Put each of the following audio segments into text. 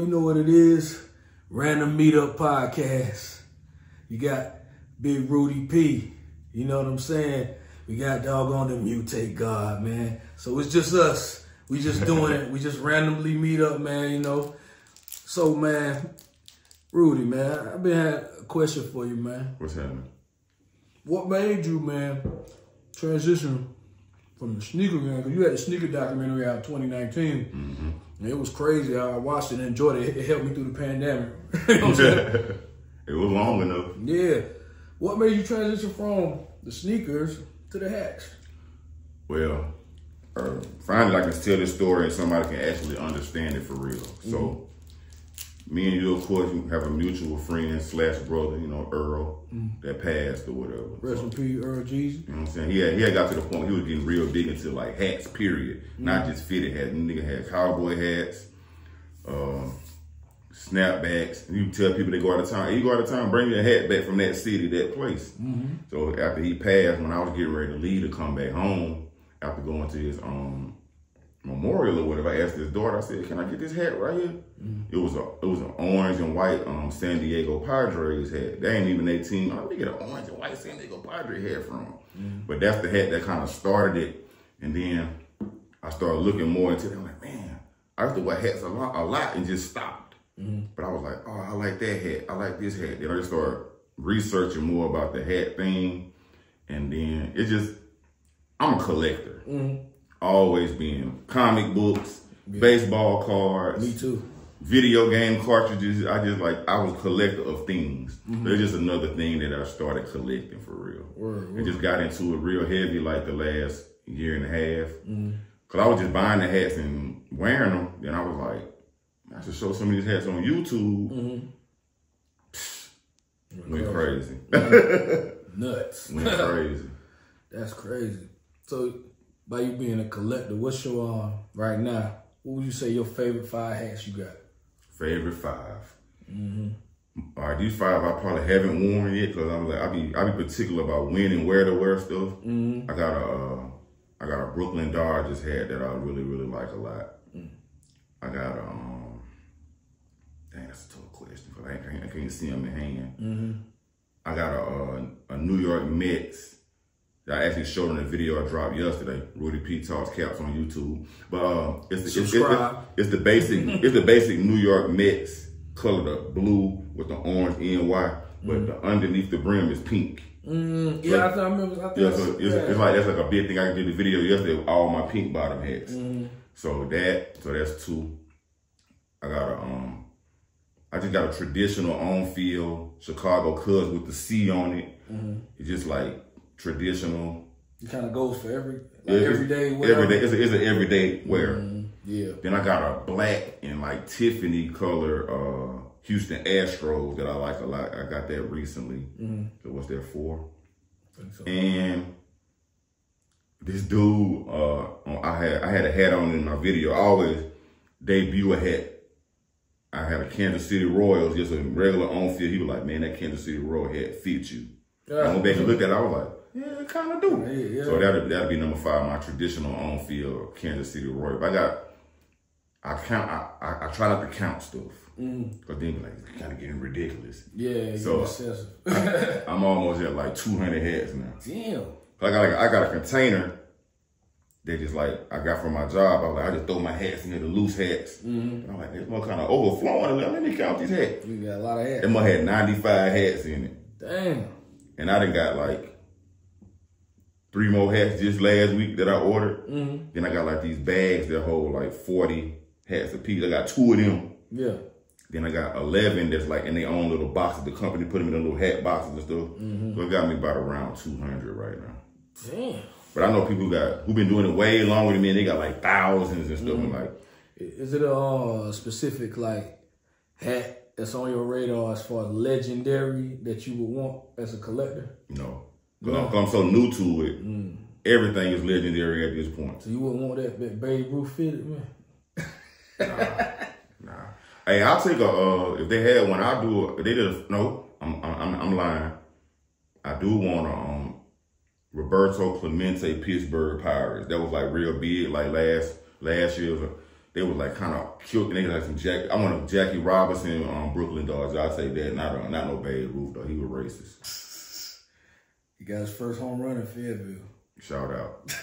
you know what it is. Random Meetup Podcast. You got Big Rudy P. You know what I'm saying? We got doggone the Mutate God, man. So it's just us. We just doing it. We just randomly meet up, man, you know. So, man, Rudy, man, I've been had a question for you, man. What's happening? What made you, man, transition from the sneaker game? Because you had the sneaker documentary out in 2019. Mm-hmm. And it was crazy. I watched it and enjoyed it. It helped me through the pandemic. You know what I'm saying? It was long enough. Yeah. What made you transition from the sneakers to the hats? Well, finally I can tell this story and somebody can actually understand it for real. So, me and you, of course, have a mutual friend / brother, you know, Earl, that passed or whatever. Rest in peace, Earl Jeezy. You know what I'm saying? He had got to the point he was getting real big into like hats, period. Not just fitted hats. Nigga had cowboy hats, snapbacks. And you tell people they go out of town, hey, you go out of town, bring your hat back from that city, that place. So after he passed, when I was getting ready to leave to come back home, after going to his memorial or whatever, I asked his daughter, I said, can I get this hat right here? It was an orange and white San Diego Padres hat. They ain't even 18. Let me get an orange and white San Diego Padres hat from. But that's the hat that kind of started it. And then I started looking more into it. I'm like, man, I used to wear hats a lot and just stopped. But I was like, oh, I like that hat. I like this hat. Then I just started researching more about the hat thing. And then I'm a collector. Always been. Comic books, baseball cards. Me too. Video game cartridges. I was a collector of things. There's just another thing that I started collecting for real. And just got into it real heavy like the last year and a half. Cause I was just buying the hats and wearing them. Then I was like, I should show some of these hats on YouTube. Went crazy. Nuts. Went crazy. That's crazy. So, by you being a collector, what's your, right now, what would you say your favorite 5 hats you got? Favorite 5. All right, these 5 I probably haven't worn yet because I'm like, I be particular about when and where to wear stuff. I got a Brooklyn Dodgers hat that I really, really like a lot. I got dang, that's a tough question because I can't see them in hand. I got a New York Mets. I actually showed in a video I dropped yesterday. Rudy P Talks Caps on YouTube. But it's the basic New York Mets color, the blue with the orange NY, but the underneath the brim is pink. I remember. It's like that's like a big thing. I did the video yesterday with all my pink bottom hats. So that's 2. I just got a traditional on-field Chicago Cubs with the C on it. It's just like traditional. It kind of goes for everyday wear. Every day, it's an everyday wear. Then I got a black and like Tiffany color Houston Astros that I like a lot. I got that recently. So what's that for? So. And this dude, I had a hat on in my video. I always debut a hat. I had a Kansas City Royals, just a regular on-field. He was like, man, that Kansas City Royal hat fits you. I went back and looked at it. I was like, yeah, it kind of do. So that'll be number 5, my traditional on-field Kansas City Royal. But I try not to count stuff. Cause then like, it's kind of getting ridiculous. Yeah, so I'm almost at like 200 hats now. Damn. I got a container that is like, I got from my job. I just throw my hats in there, the loose hats. And I'm like, it's more kind of overflowing. Let me count these hats. You got a lot of hats. It must have 95 hats in it. Damn. And I done got like 3 more hats just last week that I ordered. Then I got like these bags that hold like 40 hats a piece. I got 2 of them. Yeah. Then I got 11 that's like in their own little boxes. The company put them in the little hat boxes and stuff. So it got me about around 200 right now. Damn. But I know people who been doing it way longer than me, and they got like thousands and stuff. And like, is it a specific like hat that's on your radar as far as legendary that you would want as a collector? No. Because I'm so new to it, everything is legendary at this point. So you wouldn't want that Babe Ruth fitted, man? Nah. Hey, I'll take if they had one, I'll do it. They did no, I'm lying. I do want a Roberto Clemente Pittsburgh Pirates. That was like real big, like last year. they were like kind of cute. And they had some I want Jackie Robinson, Brooklyn Dodgers. I'd say that. Not no Babe Ruth though. He was racist. He got his first home run in Fayetteville. Shout out.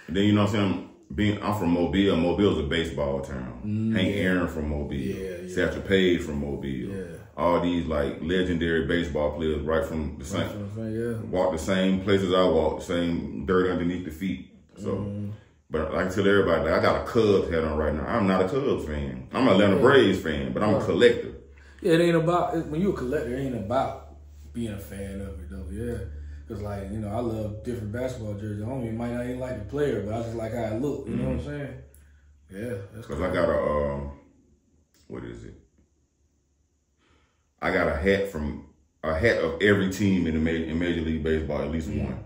And then you know what I'm saying? I'm from Mobile. Mobile's a baseball town. Hank Aaron from Mobile. Satchel Paige from Mobile. All these like legendary baseball players right from the same. Walk the same places I walk, the same dirt underneath the feet. So, but like I tell everybody, like, I got a Cubs hat on right now. I'm not a Cubs fan. I'm an Atlanta Braves fan, but I'm a collector. Yeah, it ain't about, when you're a collector, it ain't about being a fan of it though, Because like, you know, I love different basketball jerseys. I don't even might not even like the player, but I just like how it look, you know what I'm saying? Yeah. Because I got a, what is it? I got a hat of every team in Major League Baseball, at least one.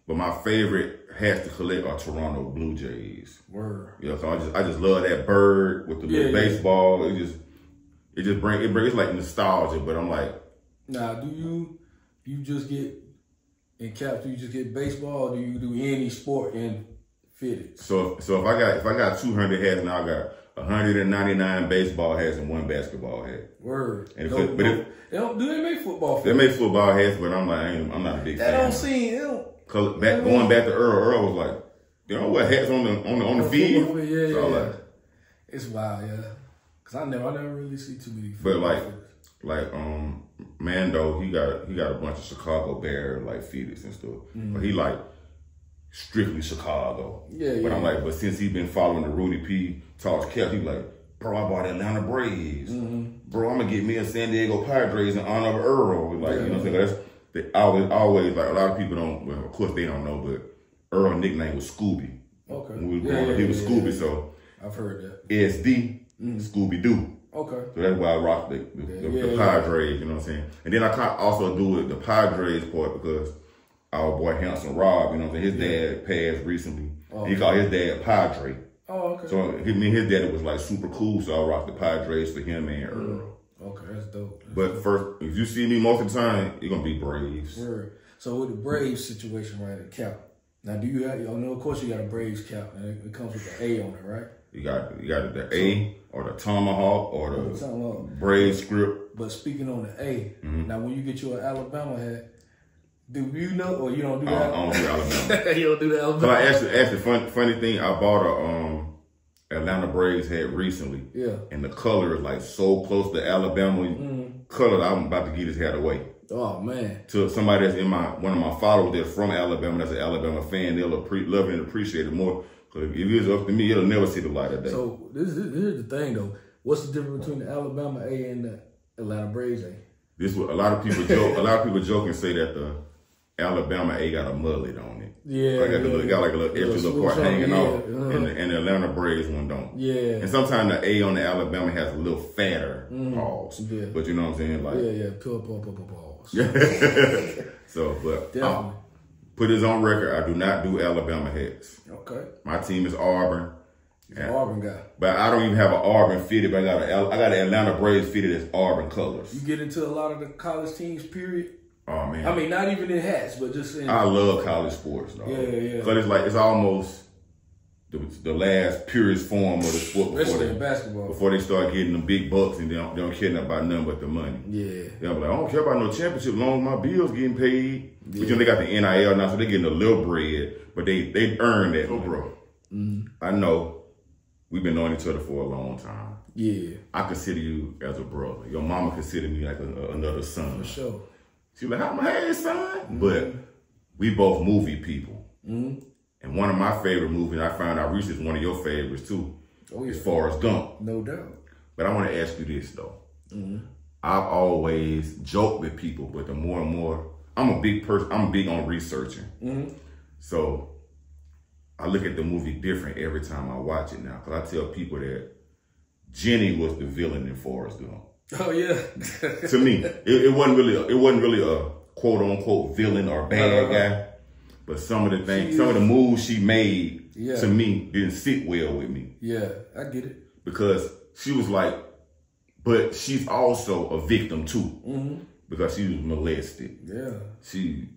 But my favorite hats to collect are Toronto Blue Jays. Word. Yeah, so I just love that bird with the little baseball. It brings like nostalgia, but I'm like, now, do you just get in caps? Do you just get baseball? Or do you do any sport and fitted? So if I got 200 hats, now I got 199 baseball hats and 1 basketball hat. Word. And do they make football hats? They make football hats, but I'm like, I'm not a big fan. That don't seem going back to Earl was like, you know what, hats on the field. Yeah. It's wild, Cause I never really see too many. But like Mando, he got a bunch of Chicago Bear like fitteds and stuff. But he like strictly Chicago. But I'm like, but since he been following the Rudy P Talks Cap, he like, bro, I bought Atlanta Braves. Bro, I'm gonna get me a San Diego Padres in honor of Earl. Like, you know what I'm saying? They always like, a lot of people don't, well, of course they don't know, but Earl's nickname was Scooby. Okay. When we was growing up, he was Scooby, so I've heard that. SD, Scooby Doo. Okay. So that's why I rock the Padres, you know what I'm saying? And then I kind of also do the Padres part because our boy Hanson Rob, you know what I'm saying? His dad passed recently. He called his dad Padre. Oh, okay. So his daddy was like super cool, so I rock the Padres for him and Earl. Okay, that's dope. But first, if you see me most of the time, you're gonna be Braves. Word. So with the Braves situation, right, at cap. Now, do you have? Of course, you got a Braves cap, and it comes with the A on it, right? You got the A or the Tomahawk or the Braves script. But speaking on the A, now when you get your Alabama hat, do you know or you don't do that? I don't do Alabama. You don't do the Alabama. But actually, funny thing, I bought a Atlanta Braves hat recently. Yeah. And the color is like so close to Alabama color that I'm about to get his hat away. Oh man. To somebody that's one of my followers that's from Alabama, that's an Alabama fan, they'll love it and appreciate it more. Because if it is up to me, it'll never see the light of day. So here's the thing though. What's the difference between the Alabama A and the Atlanta Braves A? This what a lot of people joke. A lot of people joke and say that the Alabama A got a mullet on it. Yeah. Got like a little extra little part hanging off. And the Atlanta Braves one don't. Yeah. And sometimes the A on the Alabama has a little fatter pause. Yeah. But you know what I'm saying? Like pause. So, but definitely. Put this on record, I do not do Alabama hats. Okay. My team is Auburn. Auburn guy. But I don't even have an Auburn fitted, but I got an Atlanta Braves fitted as Auburn colors. You get into a lot of the college teams, period? Oh, man. I mean, not even in hats, but just in... I love college sports, though. Yeah. Because it's almost the last purest form of the sport before they start getting the big bucks and they don't care about nothing but the money. Yeah. They'll be like, I don't care about no championship as long as my bills getting paid. Yeah. But you know, they got the NIL now, so they're getting a little bread, but they earn that, bro. I know we've been knowing each other for a long time. Yeah. I consider you as a brother. Your mama considered me like another son. For sure. She was like, hey, son. But we both movie people. And one of my favorite movies, I found out recently, is one of your favorites too. Oh, yeah. Is Forrest Gump. No doubt. But I want to ask you this though. I've always joked with people, but the more and more, I'm a big person. I'm big on researching. So I look at the movie different every time I watch it now. Because I tell people that Jenny was the villain in Forrest Gump. Oh yeah. To me, it wasn't really a quote unquote villain or bad guy. But some of the things, some of the moves she made to me didn't sit well with me. Yeah, I get it. Because she was like, but she's also a victim too. Because she was molested. Yeah. She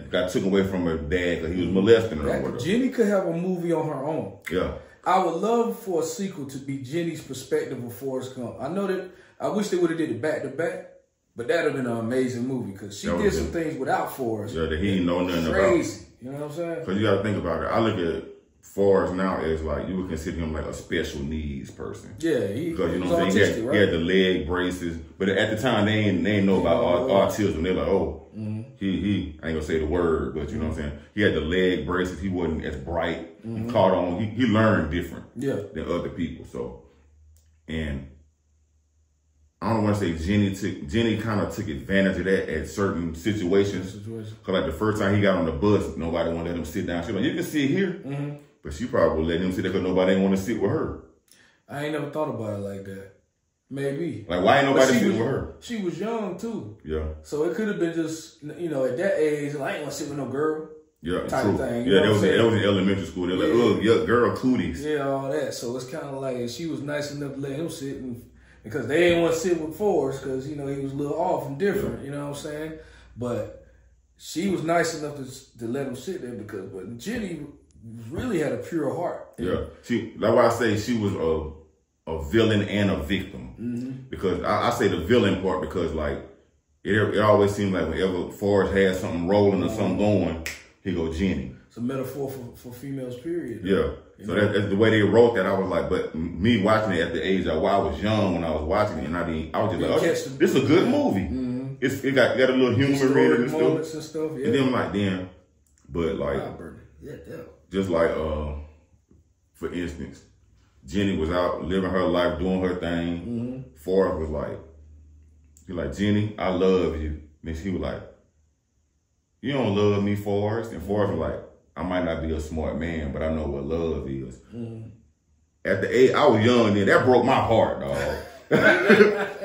got took away from her dad because he was molesting her. Jenny could have a movie on her own. Yeah. I would love for a sequel to be Jenny's perspective of Forrest Gump. I know that I wish they would have did it back to back, but that'd have been an amazing movie because she did some things without Forrest. Yeah, that he didn't know nothing crazy. about. You know what I'm saying? Because you got to think about it. I look at Forrest now as like you would consider him like a special needs person. Yeah, because you know what I'm saying. He had the leg braces, but at the time they ain't know about autism. They're like, oh, he ain't gonna say the word, but you know what I'm saying. He had the leg braces. He wasn't as bright. He caught on. He learned different than other people. So, and I don't want to say Jenny kind of took advantage of that at certain situations. Cause like the first time he got on the bus, nobody wanted to let him sit down. She's like, you can sit here. But she probably let him sit there because nobody didn't want to sit with her. I ain't never thought about it like that. Maybe. Like, why ain't nobody sit with her? She was young, too. Yeah. So it could have been just, you know, at that age, like, I ain't going to sit with no girl. Yeah, type true. Thing. Yeah, that was in elementary school. They're like, oh, yeah, girl cooties. Yeah, all that. So it's kind of like, she was nice enough to let him sit because they didn't want to sit with Forrest because, you know, he was a little off and different, you know what I'm saying? But she was nice enough to let him sit there but Jenny really had a pure heart. Yeah. That's why I say she was a villain and a victim. Because I say the villain part because like, it always seemed like whenever Forrest had something rolling or something going, he go Jenny. It's a metaphor for females, period. Yeah. So that's the way they wrote that. I was like, but me watching it at the age I was young when I was watching it, and I was just like, oh, this is a good movie. It got a little humor in it and stuff. And then I'm like, damn. But like, just like, for instance, Jenny was out living her life, doing her thing. Forrest was like, he like, Jenny, I love you. Then she was like, you don't love me, Forrest. And Forrest was like, I might not be a smart man, but I know what love is. At the age, I was young then. That broke my heart, dog.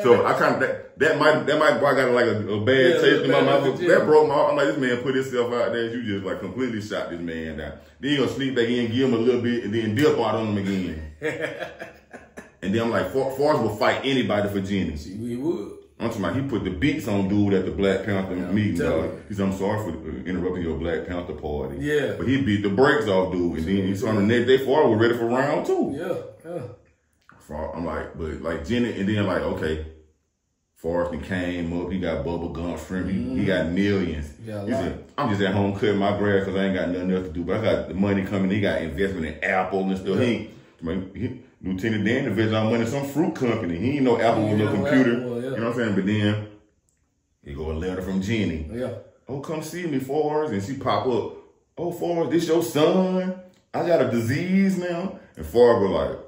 So I kind of that might I got like a bad taste in my mouth. That broke my heart. I'm like, this man put himself out there. You just like completely shot this man down. Then you gonna sneak back in, give him a little bit, and then dip out on him again. And then I'm like, Forrest will fight anybody for Jenny. We would. I'm talking about he put the beats on dude at the Black Panther meeting. He said, I'm sorry for interrupting your Black Panther party. Yeah. But he beat the brakes off dude. And then he saw the next day Forrest was ready for round 2. Yeah. I'm like, but like Jenny, and then like, okay, Forrest came up, he got bubble gum shrimp, he got millions. He said, I'm just at home cutting my grass because I ain't got nothing else to do. But I got the money coming, he got investment in Apple and stuff. Lieutenant Dan invested our money in some fruit company. He ain't know Apple was a computer. You know what I'm saying? But then he go a letter from Jenny. Oh, come see me, Forrest. And she pop up. Oh, Forrest, this your son? I got a disease now. And Forrest was like,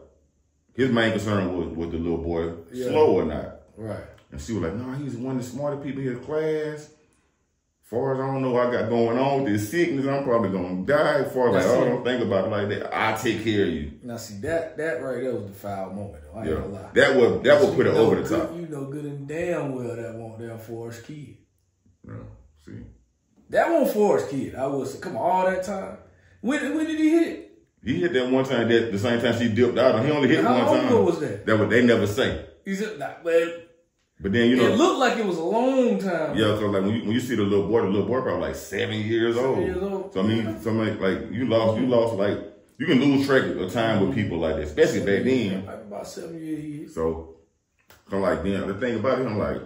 his main concern was the little boy slow or not. Right. And she was like, no, he's one of the smarter people in his class. Far as I don't know what I got going on with this sickness, I'm probably gonna die. Far as like, I don't think about it like that. I'll take care of you. Now see that right there was the foul moment though. I ain't gonna lie. That would put it over the top. You know good and damn well that won't damn Forrest kid. Yeah, see. That won't Forrest kid. I was come on all that time. When did he hit? He hit that one time the same time she dipped out. He only hit one time. How long ago was that? That what they never say. He said well, but then, you know. It looked like it was a long time. Yeah, because like when you see the little boy probably like 7 years old. So I mean, something like you lost like, you can lose track of time with people like that, especially back then. Like about 7 years. So I'm like, then the thing about it, I'm like.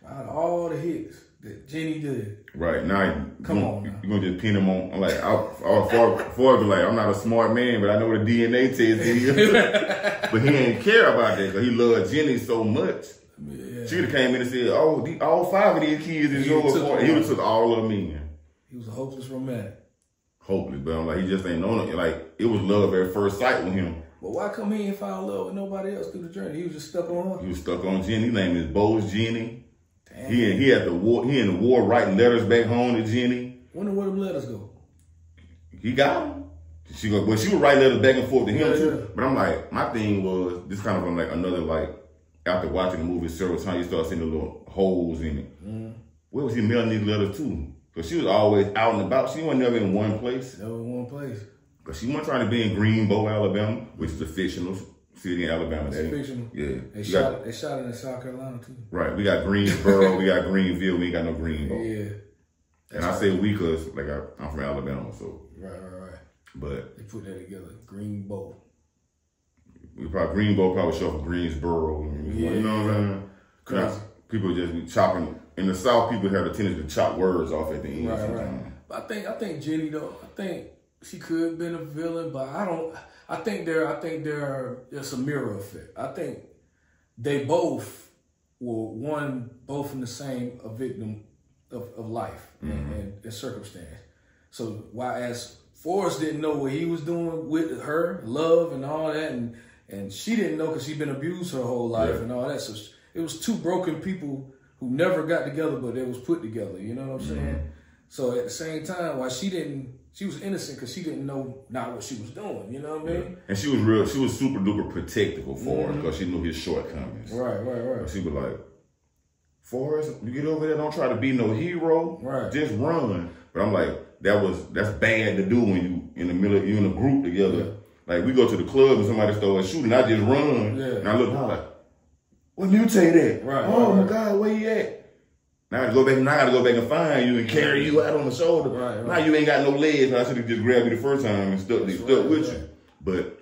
Out of all the hits that Jenny did. Right, now you're gonna just pin him on. I'm like, Forrest like, I'm not a smart man, but I know the DNA test is. But he ain't care about that because he loved Jenny so much. Yeah. She would have came in and said, oh, all 5 of these kids is yours. He would have took all of them in. He was a hopeless romantic. Hopeless, but I'm like, he just ain't known it. Like, it was love at first sight with him. But why come he ain't found love with nobody else through the journey? He was just stuck on her. He was stuck on Jenny. His name is Bo's Jenny. Damn. He in the war writing letters back home to Jenny. Where them letters go? He got them. She would write letters back and forth to him too. Yeah. But I'm like, my thing was this kind of like another like. After watching the movie several times, you start seeing the little holes in it. Where was he mailing these letters to? Because she was always out and about. She wasn't never in one place. Never in one place. Because she wasn't trying to be in Greenbow, Alabama, which is a fictional city in Alabama. It's fictional. Yeah. They shot it in South Carolina too. Right. We got Greensboro, we got Greenville, we ain't got no Greenbow. Yeah. And I say we because like I'm from Alabama, so. Right. But they put that together, Greenbow. We probably Greenbow probably short for Greensboro. Yeah. You know what I'm saying? People just be chopping. In the South, people have a tendency to chop words off at the end. Right. But I think Jenny though, I think she could have been a villain, but I think it's a mirror effect. I think they both were both in the same a victim of life and circumstance. So while as Forrest didn't know what he was doing with her, love and all that, and she didn't know because she'd been abused her whole life and all that. So it was two broken people who never got together, but they was put together. You know what I'm saying? So at the same time, while she was innocent because she didn't know not what she was doing. You know what I mean? And she was super duper protective of Forrest because she knew his shortcomings. Right. She was like, Forrest, you get over there, don't try to be no hero. Right. Just run. But I'm like, that's bad to do when you in a group together. Yeah. Like we go to the club and somebody starts shooting, I just run. Yeah. And I look down like, what mutate at? Right. My God, where you at? Now I gotta go back and find you and carry you out on the shoulder. Right. Now you ain't got no legs. I should have just grabbed you the first time and stuck with you. But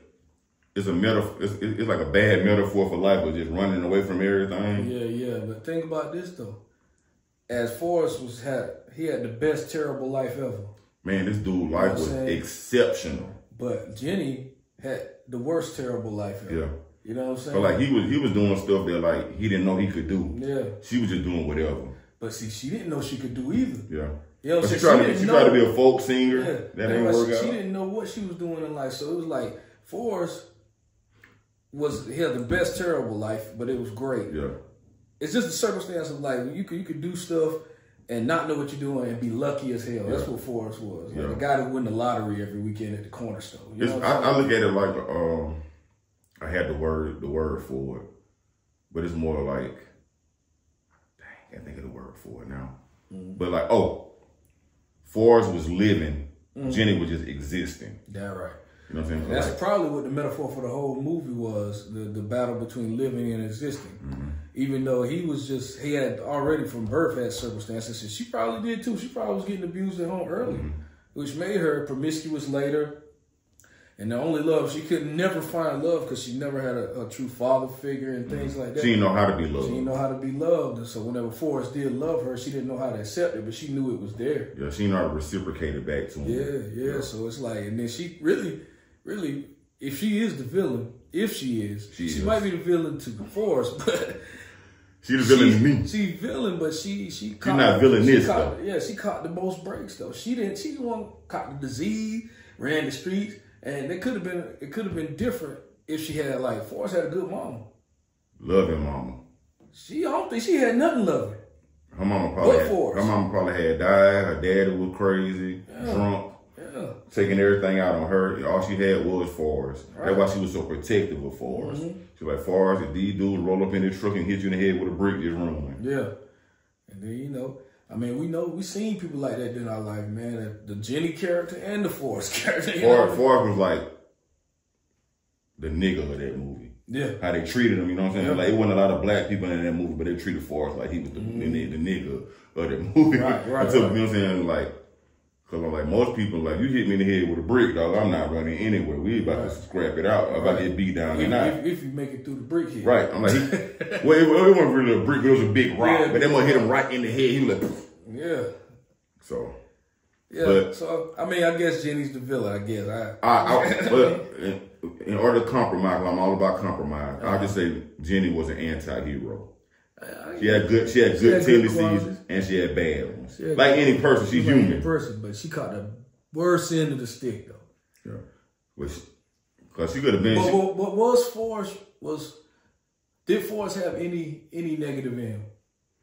it's a metaphor. It's like a bad metaphor for life, of just running away from everything. Yeah. But think about this though. As Forrest he had the best terrible life ever. Man, this dude's life was exceptional. But Jenny had the worst terrible life ever. Yeah. You know what I'm saying? But like he was doing stuff that like he didn't know he could do. Yeah. She was just doing whatever. But see, she didn't know she could do either. Yeah. You know, but she tried to be a folk singer. Yeah. That didn't work out. She didn't know what she was doing in life. So it was like Forrest he had the best terrible life, but it was great. Yeah. It's just the circumstance of like you could do stuff and not know what you're doing and be lucky as hell. That's what Forrest was. Like the guy that win the lottery every weekend at the corner store. You know I look at it like I had the word for it, but it's more like I can't think of the word for it now. But like Forrest was living, Jenny was just existing. That right. You know what I'm saying? That's probably what the metaphor for the whole movie was, the battle between living and existing. Even though he had already from birth had circumstances, and she probably did too. She probably was getting abused at home early, which made her promiscuous later. And the only love, she could never find love because she never had a true father figure and things like that. She didn't know how to be loved. She didn't know how to be loved. And so whenever Forrest did love her, she didn't know how to accept it, but she knew it was there. Yeah, she didn't know how to reciprocate it back to him. Yeah. So it's like, and then she really, if she is the villain, she might be the villain to Forrest, but she's the villain to me. She's villain, but she's not villainous though. Yeah, she caught the most breaks though. She's the one caught the disease, ran the streets. And it could have been different if she had like Forrest had a good mama. Loving mama. I don't think she had nothing loving. Her mama probably had died. Her daddy was crazy, drunk, taking everything out on her. All she had was Forrest. Right. That's why she was so protective of Forrest. She was like, Forrest, if these dudes roll up in their truck and hit you in the head with a brick, just run. Yeah. And then we seen people like that in our life, man. The Jenny character and the Forrest character. Forrest was like the nigga of that movie. Yeah. How they treated him, you know what I'm saying? Yeah. Like, it wasn't a lot of black people in that movie, but they treated Forrest like he was the nigga of that movie. Right. You know what I'm saying? Like, because I'm like, most people, like, you hit me in the head with a brick, dog, I'm not running anywhere. We about to scrap it out. I'm about to get beat down tonight. If you make it through the brick hit. Right. I'm like, it wasn't really a brick, but it was a big rock. But that one hit him right in the head. He was like, yeah. So. Yeah. But, so, I mean, I guess Jenny's the villain, I guess. But in order to compromise, I'm all about compromise. I'll just say Jenny was an anti-hero. She had good tendencies and she had bad ones. Like any person, she's human. But she caught the worst end of the stick, though. Yeah. Because she could have been. But did Forrest have any negative in him?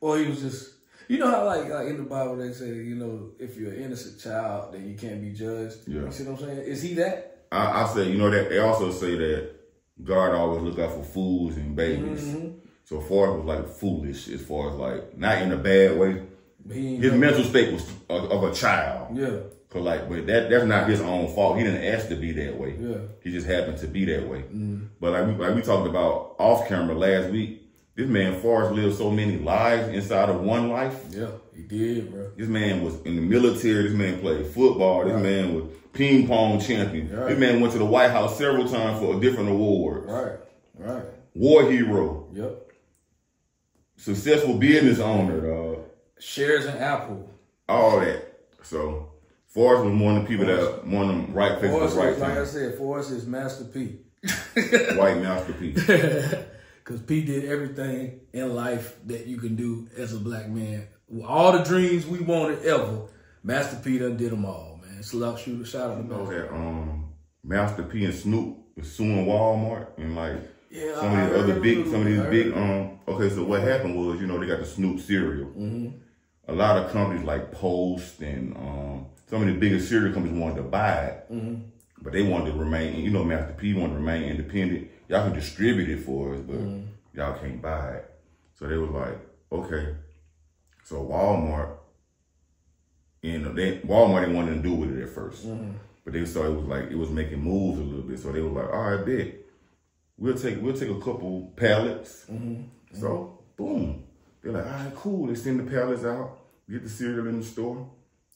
Or he was just, you know how like in the Bible they say, you know, if you're an innocent child, then you can't be judged. Yeah. You see what I'm saying? Is he that? I say, you know, that they also say that God always look out for fools and babies. So Forrest was like foolish as far as like, not in a bad way. His mental state was of a child. Yeah. Cause like, but that's not his own fault. He didn't ask to be that way. Yeah. He just happened to be that way. But like we talked about off camera last week, This man Forrest lived so many lives inside of one life. Yeah, he did, bro. This man was in the military. This man played football. This man was ping pong champion. Right. This man went to the White House several times for a different award. Right. War hero. Yep. Successful business owner. Shares in Apple. All that. So Forrest was one of the people that one of them right places, right time. Like I said, Forrest is Master P. White Master P. Because P did everything in life that you can do as a black man. All the dreams we wanted ever, Master P done did them all, man. Shout out to that Master P and Snoop was suing Walmart and like some of these big okay, so what happened was, they got the Snoop cereal. Mm-hmm. A lot of companies like Post and some of the biggest cereal companies wanted to buy it. Mm-hmm. But they wanted to remain, Master P wanted to remain independent. Y'all can distribute it for us, but y'all can't buy it. So they was like, okay. So Walmart didn't want to do with it at first. Mm-hmm. But they saw it was making moves a little bit. So they was like, all right, bet. We'll take a couple pallets. Mm-hmm. So boom. They're like, all right, cool. They send the pallets out, get the cereal in the store.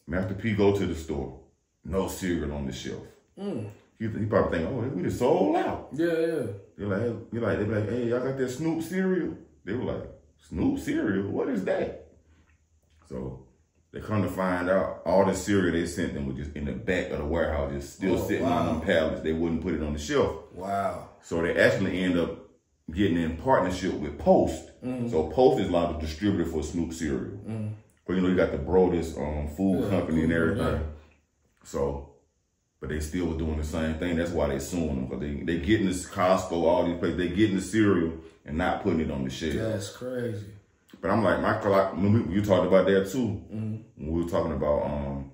Master P go to the store. No cereal on the shelf. He probably think, oh, we just sold out. Yeah. They be like, hey, y'all got that Snoop cereal? They were like, Snoop cereal? What is that? So they come to find out all the cereal they sent them was just in the back of the warehouse, just still sitting on them pallets. They wouldn't put it on the shelf. Wow. So they actually end up getting in partnership with Post. So Post is like the distributor for Snoop cereal. But you got the Brodus food company and everything. Yeah. So, but they still were doing the same thing. That's why they suing them, because they getting this Costco, all these places, they getting the cereal and not putting it on the shelf. That's crazy. But I'm like, you talked about that too. When we were talking about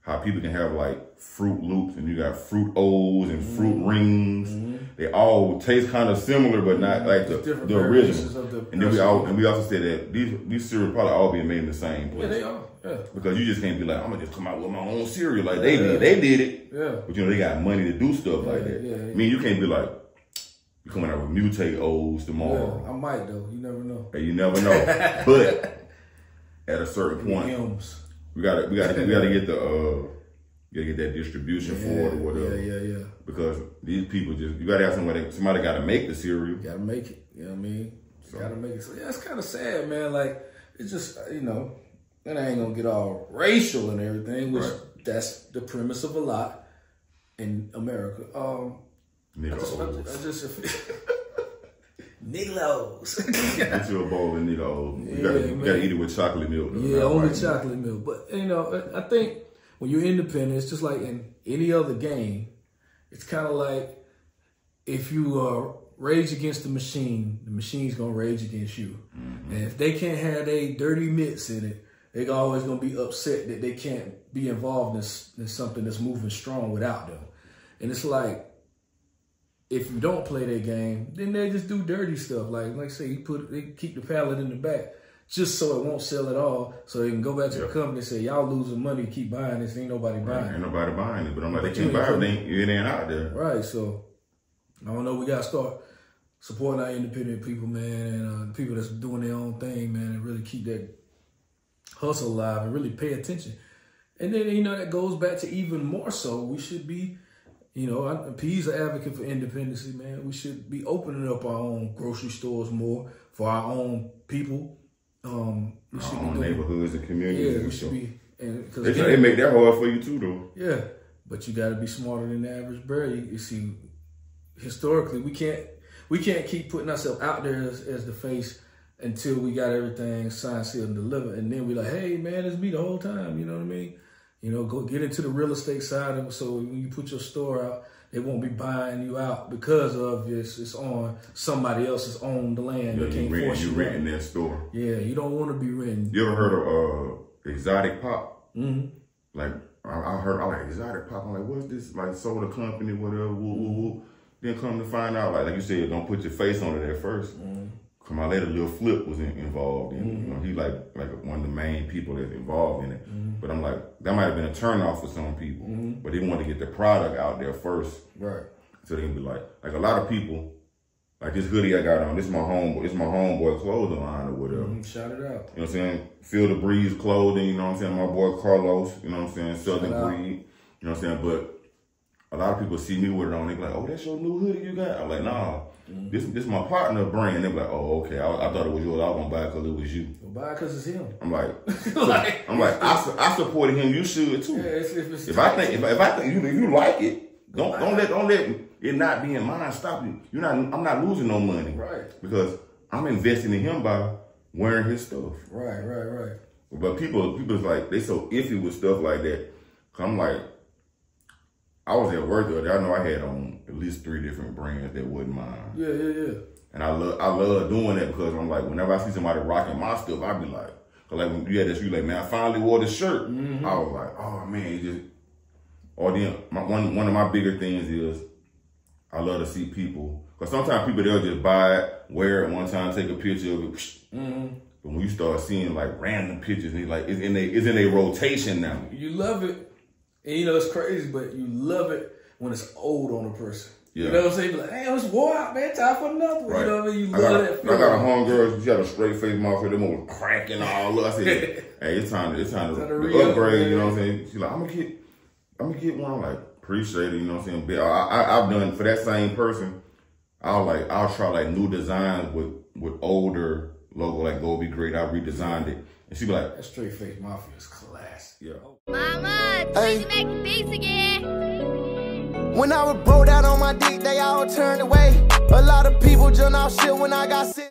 how people can have like Fruit Loops and you got Fruit O's and Fruit Rings. They all taste kind of similar, but not like the original. And then we also said that these cereals probably all being made in the same place. Yeah, they are. Yeah. Because you just can't be like, I'm gonna just come out with my own cereal like they did. They did it. Yeah. But they got money to do stuff like that. Yeah. I mean, you can't be like, you coming out with Mutate O's tomorrow. Yeah, I might though. You never know. Hey, you never know. But at a certain point, we gotta get that distribution for it or whatever. Yeah. Because these people you gotta have somebody gotta make the cereal. You gotta make it. You know what I mean? Gotta make it. So yeah, it's kind of sad, man. Like, it's just, and I ain't gonna get all racial and everything, which that's the premise of a lot in America. Niggas. Get you a bowl of niggas. You gotta eat it with chocolate milk. Yeah, only chocolate milk. But I think when you're independent, it's just like in any other game. It's kind of like if you rage against the machine's gonna rage against you. And if they can't have their dirty mitts in it, they're always gonna be upset that they can't be involved in something that's moving strong without them. And it's like, if you don't play their game, then they just do dirty stuff. Like say, they keep the pallet in the back just so it won't sell at all, so they can go back to the company and say, y'all losing money, keep buying this, ain't nobody buying it. Ain't nobody buying it, but I'm like, they can't buy it, it ain't out there. Right, so I don't know, we gotta start supporting our independent people, man, and people that's doing their own thing, man, and really keep that hustle alive and really pay attention. And then, that goes back to even more so, we should be, P's an advocate for independency, man. We should be opening up our own grocery stores more for our own people. Our own neighborhoods and communities. Yeah, we should be. They make that hard for you too, though. Yeah, but you got to be smarter than the average bear. You see, historically, we can't keep putting ourselves out there as the face until we got everything signed, sealed, and delivered, and then we like, hey man, it's me the whole time. You know what I mean? Go get into the real estate side of it, so when you put your store out, they won't be buying you out because of it's on somebody else's owned land. Yeah, they can't force you renting their store. Yeah, you don't want to be renting. You ever heard of Exotic Pop? Mm-hmm. Like I like Exotic Pop. I'm like, what's this? Like soda company, whatever. Woo. Then come to find out, like you said, don't put your face on it at first. Come out later, Lil Flip was involved in it. He like one of the main people that's involved in it. But I'm like, that might have been a turnoff for some people. But they wanted to get the product out there first. Right. So they can be like a lot of people Like this hoodie I got on, this is my homeboy clothing line or whatever. Shout it out. You know what I'm saying? Feel the Breeze clothing, you know what I'm saying? My boy Carlos, you know what I'm saying? Southern Breed, you know what I'm saying? But a lot of people see me with it on, they be like, oh, that's your new hoodie you got? I'm like, nah, this my partner brand. They be like, oh, okay, I thought it was yours. I was gonna buy it because it was you. Well, buy it because it's him. I'm like, I supported him. You should too. Yeah, if I think you like it, don't let it not be in mine stop you. I'm not losing no money. Right. Because I'm investing in him by wearing his stuff. Right. But people's like, they so iffy with stuff like that. Cause I'm like, I was at work the other day. I know I had on at least 3 different brands that wasn't mine. Yeah. And I love doing that because I'm like, whenever I see somebody rocking my stuff, I be like, cause like when you had this, you like, man, I finally wore this shirt. I was like, oh man, or then one of my bigger things is I love to see people, because sometimes people, they'll just buy it, wear it one time, take a picture of it. But when you start seeing like random pictures, and like it's in a rotation now. You love it. And you know, it's crazy, but you love it when it's old on a person. Yeah. You know what I'm saying? Be like, damn, it's wore out, man. Time for another one. Right. You know what I mean? You love that feeling. I got a homegirl, she had a straight face mouth, them was cracking all up. I said, hey, it's time to upgrade, you know what I'm saying? She's like, I'm gonna get one. I'm like, appreciate it, you know what I'm saying? I've done for that same person, I'll try like new designs with older logo, like Go Be Great. I redesigned it. And she be like, that straight face mafia is class. Yeah. Mama, please make the beats again. When I was broke out on my dick, they all turned away. A lot of people jumped off shit when I got sick.